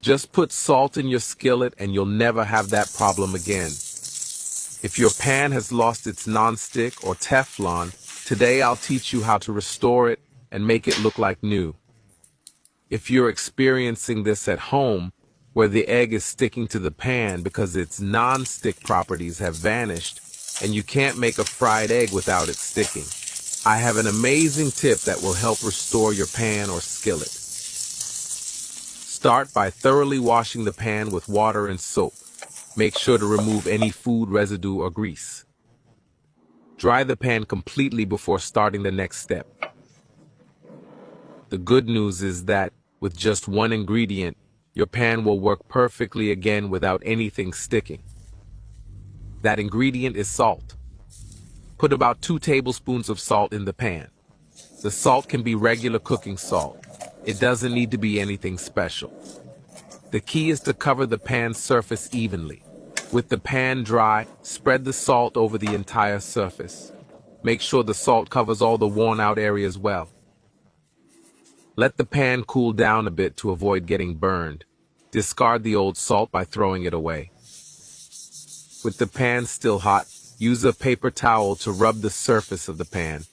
Just put salt in your skillet and you'll never have that problem again. If your pan has lost its non-stick or Teflon, today I'll teach you how to restore it and make it look like new. If you're experiencing this at home, where the egg is sticking to the pan because its non-stick properties have vanished, and you can't make a fried egg without it sticking, I have an amazing tip that will help restore your pan or skillet. Start by thoroughly washing the pan with water and soap. Make sure to remove any food residue or grease. Dry the pan completely before starting the next step. The good news is that, with just one ingredient, your pan will work perfectly again without anything sticking. That ingredient is salt. Put about 2 tablespoons of salt in the pan. The salt can be regular cooking salt. It doesn't need to be anything special. The key is to cover the pan's surface evenly. With the pan dry, spread the salt over the entire surface. Make sure the salt covers all the worn-out areas well. Let the pan cool down a bit to avoid getting burned. Discard the old salt by throwing it away. With the pan still hot, use a paper towel to rub the surface of the pan.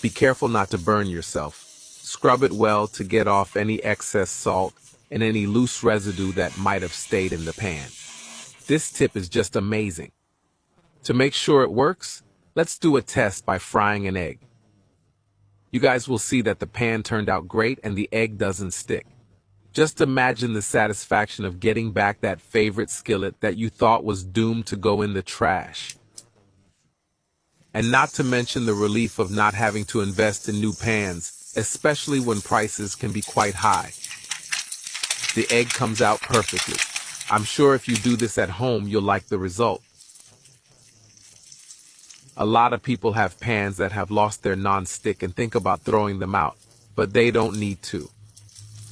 Be careful not to burn yourself. Scrub it well to get off any excess salt and any loose residue that might have stayed in the pan. This tip is just amazing. To make sure it works, let's do a test by frying an egg. You guys will see that the pan turned out great and the egg doesn't stick. Just imagine the satisfaction of getting back that favorite skillet that you thought was doomed to go in the trash. And not to mention the relief of not having to invest in new pans, especially when prices can be quite high. The egg comes out perfectly. I'm sure if you do this at home, you'll like the result. A lot of people have pans that have lost their non-stick and think about throwing them out, but they don't need to.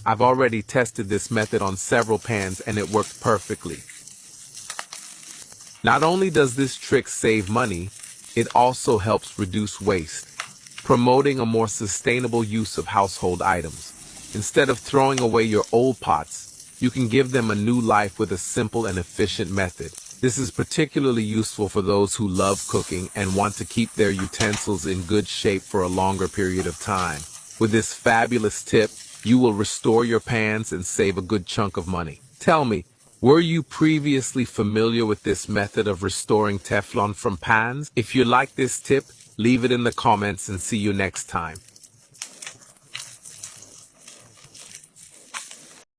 I've already tested this method on several pans and it worked perfectly. Not only does this trick save money, it also helps reduce waste, promoting a more sustainable use of household items. Instead of throwing away your old pots, you can give them a new life with a simple and efficient method. This is particularly useful for those who love cooking and want to keep their utensils in good shape for a longer period of time. With this fabulous tip, you will restore your pans and save a good chunk of money. Tell me, were you previously familiar with this method of restoring Teflon from pans? If you like this tip, leave it in the comments and see you next time.